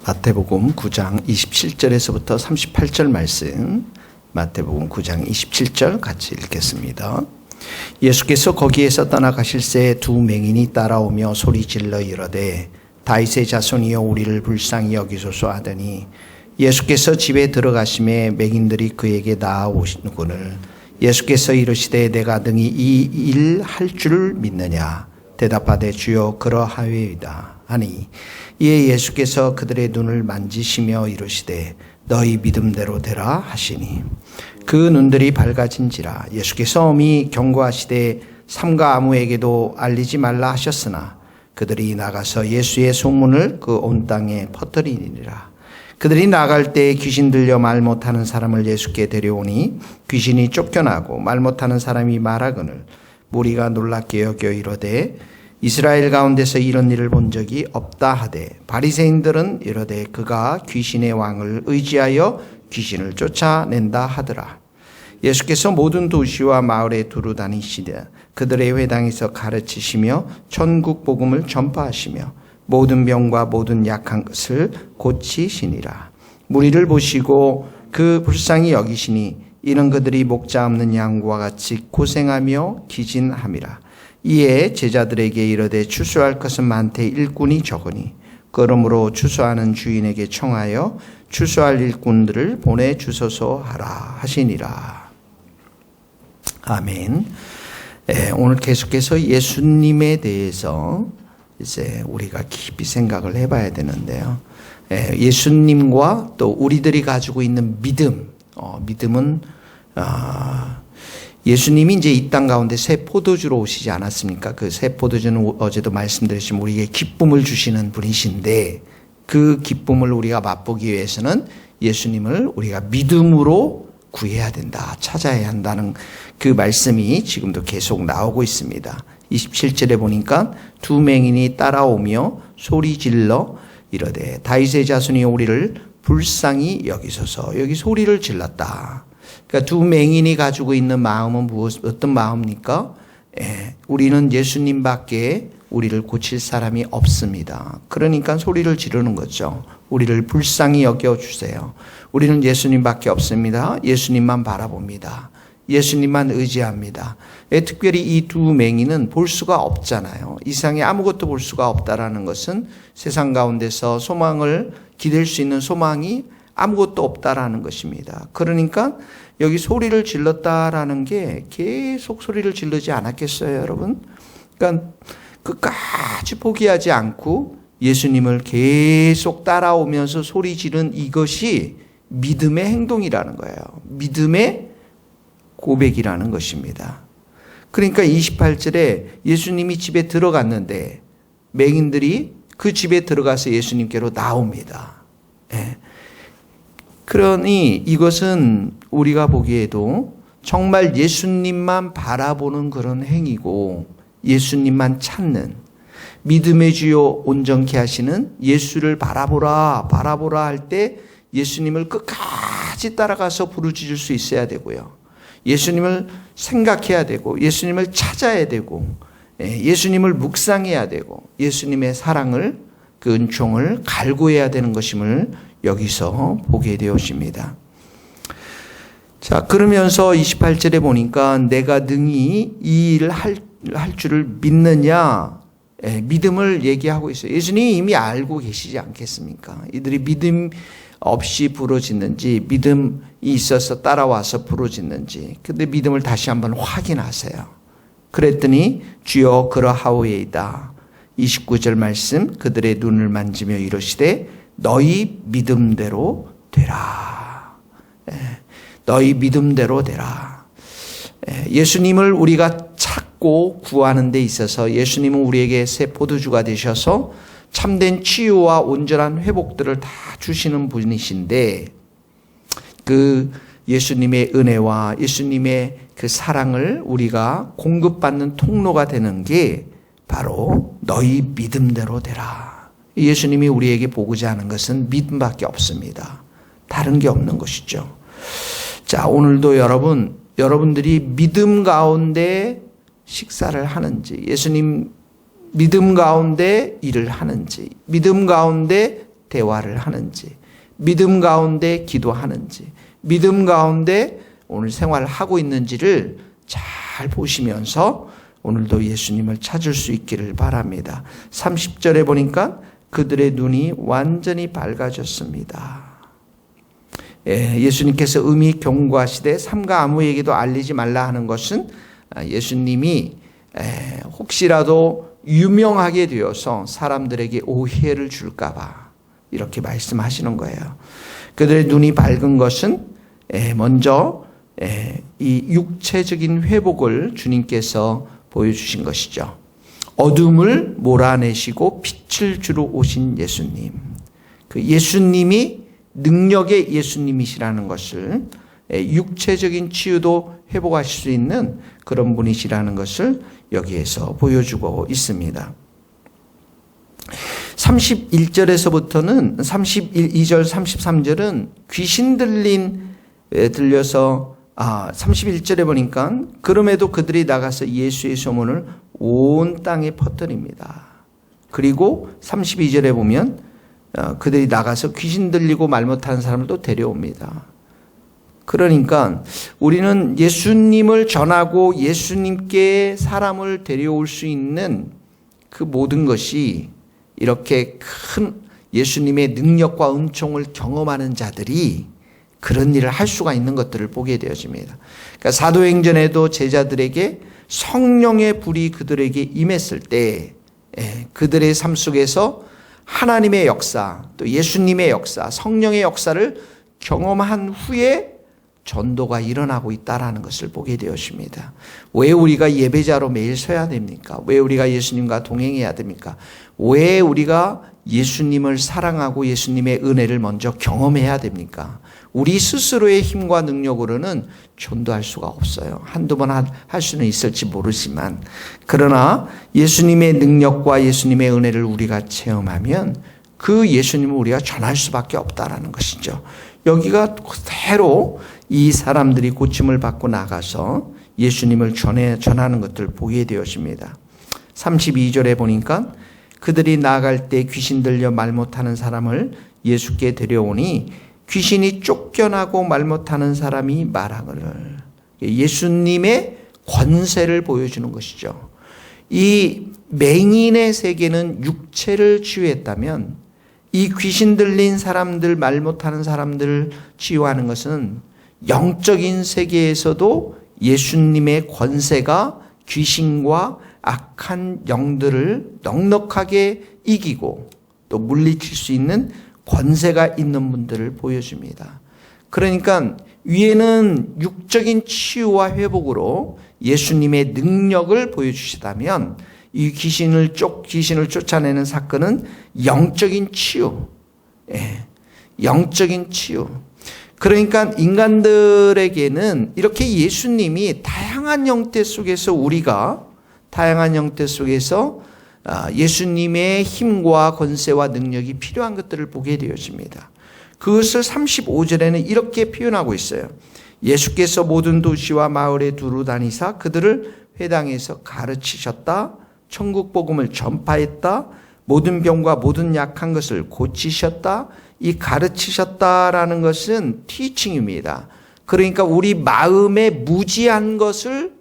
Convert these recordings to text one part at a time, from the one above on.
마태복음 9장 27절에서부터 38절 말씀, 마태복음 9장 27절 같이 읽겠습니다. 예수께서 거기에서 떠나가실새 두 맹인이 따라오며 소리질러 이르되 다윗의 자손이여 우리를 불쌍히 여기소서 하더니 예수께서 집에 들어가심에 맹인들이 그에게 나아오시거늘 예수께서 이르시되 내가 능히 이 일 할 줄을 믿느냐 대답하되 주여 그러하오이다 하니 이에 예수께서 그들의 눈을 만지시며 이르시되 너희 믿음대로 되라 하시니 그 눈들이 밝아진지라. 예수께서 엄히 경고하시되 삼가 아무에게도 알리지 말라 하셨으나 그들이 나가서 예수의 소문을 그 온 땅에 퍼뜨리니라. 그들이 나갈 때 귀신 들려 말 못하는 사람을 예수께 데려오니 귀신이 쫓겨나고 말 못하는 사람이 말하거늘 무리가 놀랍게 여겨 이르되 이스라엘 가운데서 이런 일을 본 적이 없다 하되 바리새인들은 이르되 그가 귀신의 왕을 의지하여 귀신을 쫓아낸다 하더라. 예수께서 모든 도시와 마을에 두루 다니시되 그들의 회당에서 가르치시며 천국 복음을 전파하시며 모든 병과 모든 약한 것을 고치시니라. 무리를 보시고 그 불쌍히 여기시니 이는 그들이 목자 없는 양과 같이 고생하며 기진함이라. 이에 제자들에게 이르되 추수할 것은 많되 일꾼이 적으니 그러므로 추수하는 주인에게 청하여 추수할 일꾼들을 보내주소서 하라 하시니라. 아멘. 오늘 계속해서 예수님에 대해서 이제 우리가 깊이 생각을 해봐야 되는데요. 예수님과 또 우리들이 가지고 있는 믿음, 믿음은 예수님이 이제 이 땅 가운데 새 포도주로 오시지 않았습니까? 그 새 포도주는 어제도 말씀드렸지만 우리에게 기쁨을 주시는 분이신데 그 기쁨을 우리가 맛보기 위해서는 예수님을 우리가 믿음으로 구해야 된다, 찾아야 한다는 그 말씀이 지금도 계속 나오고 있습니다. 27절에 보니까 두 맹인이 따라오며 소리질러 이르되 다윗의 자손이 우리를 불쌍히 여기소서. 여기 소리를 질렀다. 그러니까 두 맹인이 가지고 있는 마음은 어떤 마음입니까? 우리는 예수님밖에 우리를 고칠 사람이 없습니다. 그러니까 소리를 지르는 거죠. 우리를 불쌍히 여겨주세요. 우리는 예수님밖에 없습니다. 예수님만 바라봅니다. 예수님만 의지합니다. 특별히 이 두 맹인은 볼 수가 없잖아요. 이 세상에 아무것도 볼 수가 없다라는 것은 세상 가운데서 소망을 기댈 수 있는 소망이 아무것도 없다라는 것입니다. 그러니까 여기 소리를 질렀다라는 게 계속 소리를 지르지 않았겠어요, 여러분? 그러니까 끝까지 포기하지 않고 예수님을 계속 따라오면서 소리 지른 이것이 믿음의 행동이라는 거예요. 믿음의 고백이라는 것입니다. 그러니까 28절에 예수님이 집에 들어갔는데 맹인들이 그 집에 들어가서 예수님께로 나옵니다. 그러니 이것은 우리가 보기에도 정말 예수님만 바라보는 그런 행위고 예수님만 찾는 믿음의 주요 온전케 하시는 예수를 바라보라 할 때 예수님을 끝까지 따라가서 부르짖을 수 있어야 되고요. 예수님을 생각해야 되고 예수님을 찾아야 되고 예수님을 묵상해야 되고 예수님의 사랑을 그 은총을 갈구해야 되는 것임을 여기서 보게 되었습니다. 자, 그러면서 28절에 보니까 내가 능히 이 일을 할 줄을 믿느냐, 믿음을 얘기하고 있어요. 예수님이 이미 알고 계시지 않겠습니까? 이들이 믿음 없이 부르짖는지 믿음이 있어서 따라와서 부르짖는지, 근데 믿음을 다시 한번 확인하세요. 그랬더니 주여 그러하오이다. 29절 말씀, 그들의 눈을 만지며 이르시되 너희 믿음대로 되라. 너희 믿음대로 되라. 예수님을 우리가 찾고 구하는 데 있어서 예수님은 우리에게 새 포도주가 되셔서 참된 치유와 온전한 회복들을 다 주시는 분이신데 그 예수님의 은혜와 예수님의 그 사랑을 우리가 공급받는 통로가 되는 게 바로 너희 믿음대로 되라. 예수님이 우리에게 보고자 하는 것은 믿음밖에 없습니다. 다른 게 없는 것이죠. 자, 오늘도 여러분들이 믿음 가운데 식사를 하는지, 예수님 믿음 가운데 일을 하는지, 믿음 가운데 대화를 하는지, 믿음 가운데 기도하는지, 믿음 가운데 오늘 생활을 하고 있는지를 잘 보시면서 오늘도 예수님을 찾을 수 있기를 바랍니다. 30절에 보니까 그들의 눈이 완전히 밝아졌습니다. 예수님께서 음이 경고하시되 삼가 아무에게도 알리지 말라 하는 것은 예수님이 혹시라도 유명하게 되어서 사람들에게 오해를 줄까 봐 이렇게 말씀하시는 거예요. 그들의 눈이 밝은 것은 먼저 이 육체적인 회복을 주님께서 보여주신 것이죠. 어둠을 몰아내시고 빛을 주러 오신 예수님, 그 예수님이 능력의 예수님이시라는 것을, 육체적인 치유도 회복하실 수 있는 그런 분이시라는 것을 여기에서 보여주고 있습니다. 31절에서부터는 32절 33절은 귀신 들려서 31절에 보니까 그럼에도 그들이 나가서 예수의 소문을 온 땅에 퍼뜨립니다. 그리고 32절에 보면 그들이 나가서 귀신 들리고 말 못하는 사람을 데려옵니다. 그러니까 우리는 예수님을 전하고 예수님께 사람을 데려올 수 있는 그 모든 것이 이렇게 큰 예수님의 능력과 은총을 경험하는 자들이 그런 일을 할 수가 있는 것들을 보게 되어집니다. 그러니까 사도행전에도 제자들에게 성령의 불이 그들에게 임했을 때 그들의 삶 속에서 하나님의 역사, 또 예수님의 역사, 성령의 역사를 경험한 후에 전도가 일어나고 있다는 것을 보게 되었습니다. 왜 우리가 예배자로 매일 서야 됩니까? 왜 우리가 예수님과 동행해야 됩니까? 왜 우리가 예수님을 사랑하고 예수님의 은혜를 먼저 경험해야 됩니까? 우리 스스로의 힘과 능력으로는 전도할 수가 없어요. 한두 번 할 수는 있을지 모르지만, 그러나 예수님의 능력과 예수님의 은혜를 우리가 체험하면 그 예수님을 우리가 전할 수밖에 없다라는 것이죠. 여기가 그대로 이 사람들이 고침을 받고 나가서 예수님을 전하는 것들을 보게 되었습니다. 32절에 보니까 그들이 나아갈 때 귀신 들려 말 못하는 사람을 예수께 데려오니 귀신이 쫓겨나고 말 못하는 사람이 말하거늘. 예수님의 권세를 보여주는 것이죠. 이 맹인의 세계는 육체를 치유했다면 이 귀신 들린 사람들, 말 못하는 사람들을 치유하는 것은 영적인 세계에서도 예수님의 권세가 귀신과 악한 영들을 넉넉하게 이기고 또 물리칠 수 있는 권세가 있는 분들을 보여줍니다. 그러니까 위에는 육적인 치유와 회복으로 예수님의 능력을 보여주시다면 이 귀신을 쫓아내는 사건은 영적인 치유, 영적인 치유. 그러니까 인간들에게는 이렇게 예수님이 다양한 형태 속에서 예수님의 힘과 권세와 능력이 필요한 것들을 보게 되어집니다. 그것을 35절에는 이렇게 표현하고 있어요. 예수께서 모든 도시와 마을에 두루 다니사 그들을 회당에서 가르치셨다. 천국 복음을 전파했다. 모든 병과 모든 약한 것을 고치셨다. 이 가르치셨다라는 것은 티칭입니다. 그러니까 우리 마음에 무지한 것을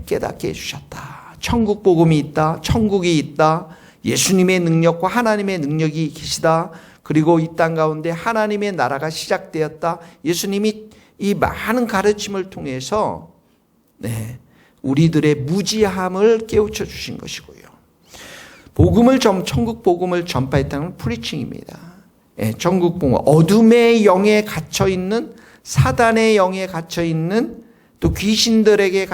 깨닫게 해주셨다. 천국 복음이 있다. 천국이 있다. 예수님의 능력과 하나님의 능력이 계시다. 그리고 이 땅 가운데 하나님의 나라가 시작되었다. 예수님이 이 많은 가르침을 통해서 우리들의 무지함을 깨우쳐 주신 것이고요. 천국 복음을 전파했다는 프리칭입니다. 천국 복음, 어둠의 영에 갇혀 있는, 사단의 영에 갇혀 있는, 또 귀신들에게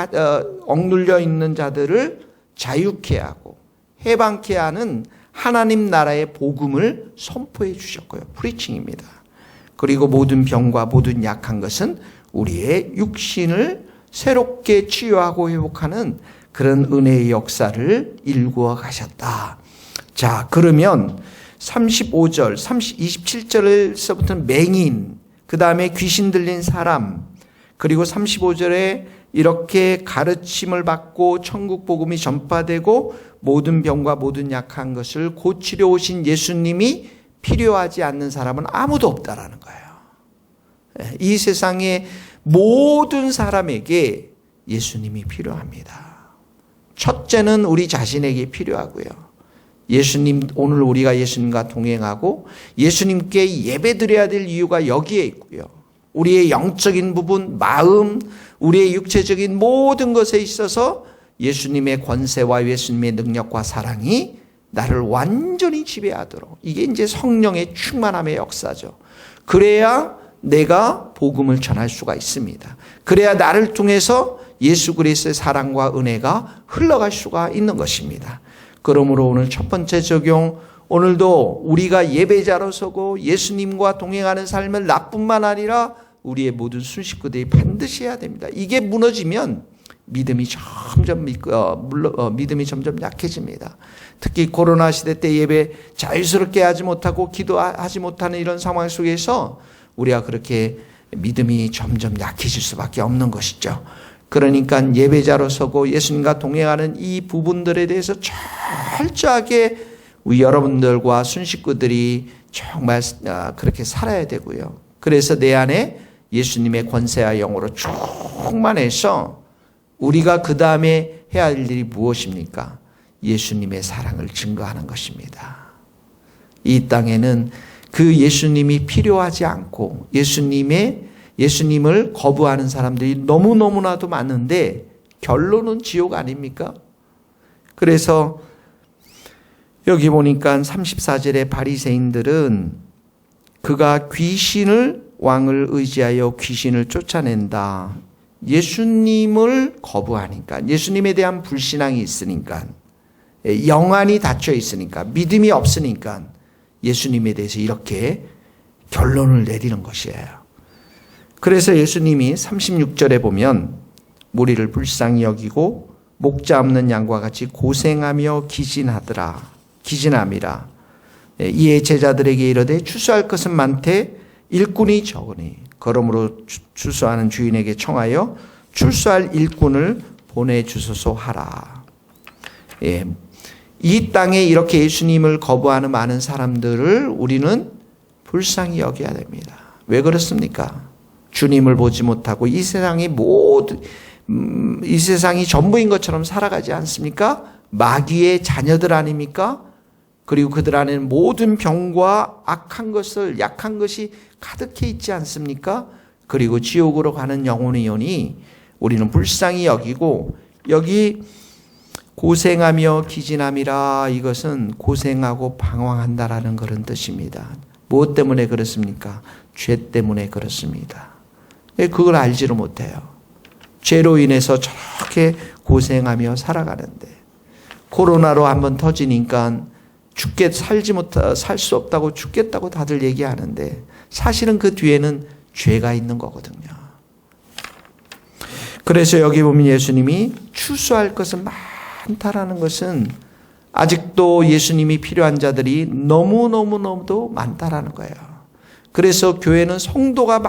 억눌려 있는 자들을 자유케 하고 해방케 하는 하나님 나라의 복음을 선포해 주셨고요. 프리칭입니다. 그리고 모든 병과 모든 약한 것은 우리의 육신을 새롭게 치유하고 회복하는 그런 은혜의 역사를 일구어 가셨다. 자, 그러면 35절, 27절에서부터는 맹인, 그 다음에 귀신 들린 사람, 그리고 35절에 이렇게 가르침을 받고 천국 복음이 전파되고 모든 병과 모든 약한 것을 고치려 오신 예수님이 필요하지 않는 사람은 아무도 없다라는 거예요. 이 세상의 모든 사람에게 예수님이 필요합니다. 첫째는 우리 자신에게 필요하고요. 예수님, 오늘 우리가 예수님과 동행하고 예수님께 예배드려야 될 이유가 여기에 있고요. 우리의 영적인 부분, 마음, 우리의 육체적인 모든 것에 있어서 예수님의 권세와 예수님의 능력과 사랑이 나를 완전히 지배하도록, 이게 이제 성령의 충만함의 역사죠. 그래야 내가 복음을 전할 수가 있습니다. 그래야 나를 통해서 예수 그리스도의 사랑과 은혜가 흘러갈 수가 있는 것입니다. 그러므로 오늘 첫 번째 적용, 오늘도 우리가 예배자로 서고 예수님과 동행하는 삶을 나뿐만 아니라 우리의 모든 순식구들이 반드시 해야 됩니다. 이게 무너지면 믿음이 점점 약해집니다. 특히 코로나 시대 때 예배 자유스럽게 하지 못하고 기도하지 못하는 이런 상황 속에서 우리가 그렇게 믿음이 점점 약해질 수밖에 없는 것이죠. 그러니까 예배자로 서고 예수님과 동행하는 이 부분들에 대해서 철저하게 우리 여러분들과 순식구들이 정말 그렇게 살아야 되고요. 그래서 내 안에 예수님의 권세와 영으로 충만해서 우리가 그 다음에 해야 할 일이 무엇입니까? 예수님의 사랑을 증거하는 것입니다. 이 땅에는 그 예수님이 필요하지 않고 예수님을 거부하는 사람들이 너무너무나도 많은데 결론은 지옥 아닙니까? 그래서 여기 보니까 34절에 바리새인들은 그가 왕을 의지하여 귀신을 쫓아낸다. 예수님을 거부하니까, 예수님에 대한 불신앙이 있으니까, 영안이 닫혀 있으니까, 믿음이 없으니까 예수님에 대해서 이렇게 결론을 내리는 것이에요. 그래서 예수님이 36절에 보면 무리를 불쌍히 여기고 목자 없는 양과 같이 고생하며 기진함이라. 이에 제자들에게 이르되 추수할 것은 많되 일꾼이 적으니 그러므로 추수하는 주인에게 청하여 출수할 일꾼을 보내주소서 하라. 이 땅에 이렇게 예수님을 거부하는 많은 사람들을 우리는 불쌍히 여겨야 됩니다. 왜 그렇습니까? 주님을 보지 못하고 이 세상이 전부인 것처럼 살아가지 않습니까? 마귀의 자녀들 아닙니까? 그리고 그들 안에는 모든 병과 약한 것이 가득해 있지 않습니까? 그리고 지옥으로 가는 영혼이 오니 우리는 불쌍히 여기고, 여기 고생하며 기진함이라, 이것은 고생하고 방황한다라는 그런 뜻입니다. 무엇 때문에 그렇습니까? 죄 때문에 그렇습니다. 그걸 알지를 못해요. 죄로 인해서 저렇게 고생하며 살아가는데, 코로나로 한번 터지니까 살 수 없다고 죽겠다고 다들 얘기하는데 사실은 그 뒤에는 죄가 있는 거거든요. 그래서 여기 보면 예수님이 추수할 것은 많다라는 것은 아직도 예수님이 필요한 자들이 너무너무너무도 많다라는 거예요. 그래서 교회는 성도가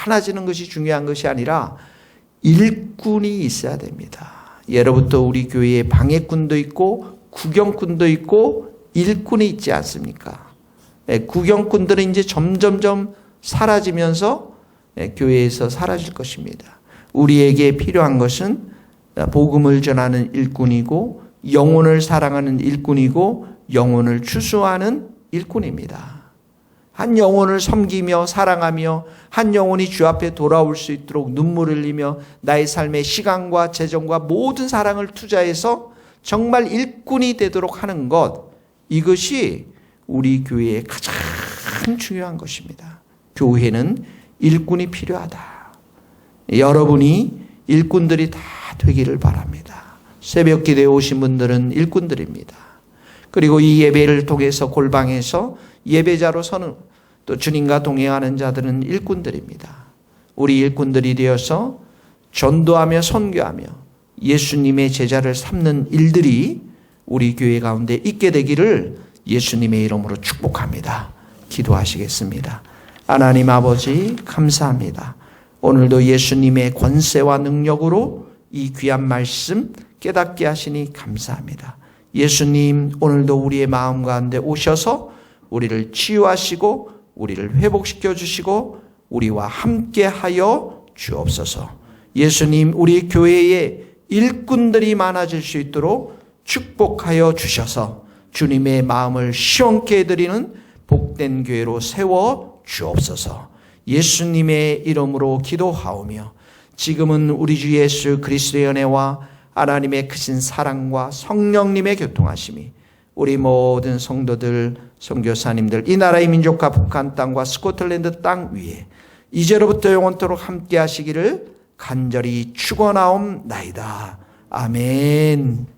많아지는 것이 중요한 것이 아니라 일꾼이 있어야 됩니다. 예로부터 우리 교회에 방해꾼도 있고 구경꾼도 있고 일꾼이 있지 않습니까? 구경꾼들은 이제 점점점 사라지면서 교회에서 사라질 것입니다. 우리에게 필요한 것은 복음을 전하는 일꾼이고, 영혼을 사랑하는 일꾼이고, 영혼을 추수하는 일꾼입니다. 한 영혼을 섬기며 사랑하며 한 영혼이 주 앞에 돌아올 수 있도록 눈물을 흘리며 나의 삶의 시간과 재정과 모든 사랑을 투자해서 정말 일꾼이 되도록 하는 것, 이것이 우리 교회의 가장 중요한 것입니다. 교회는 일꾼이 필요하다. 여러분이 일꾼들이 다 되기를 바랍니다. 새벽 기도에 오신 분들은 일꾼들입니다. 그리고 이 예배를 통해서 골방에서 예배자로 서는, 또 주님과 동행하는 자들은 일꾼들입니다. 우리 일꾼들이 되어서 전도하며 선교하며 예수님의 제자를 삼는 일들이 우리 교회 가운데 있게 되기를 예수님의 이름으로 축복합니다. 기도하시겠습니다. 하나님 아버지, 감사합니다. 오늘도 예수님의 권세와 능력으로 이 귀한 말씀 깨닫게 하시니 감사합니다. 예수님, 오늘도 우리의 마음 가운데 오셔서 우리를 치유하시고 우리를 회복시켜 주시고 우리와 함께하여 주옵소서. 예수님, 우리 교회에 일꾼들이 많아질 수 있도록 축복하여 주셔서 주님의 마음을 시원케 해드리는 복된 교회로 세워 주옵소서. 예수님의 이름으로 기도하오며 지금은 우리 주 예수 그리스도의 은혜와 하나님의 크신 사랑과 성령님의 교통하심이 우리 모든 성도들, 선교사님들, 이 나라의 민족과 북한 땅과 스코틀랜드 땅 위에 이제로부터 영원토록 함께 하시기를 간절히 축원하옵나이다. 아멘.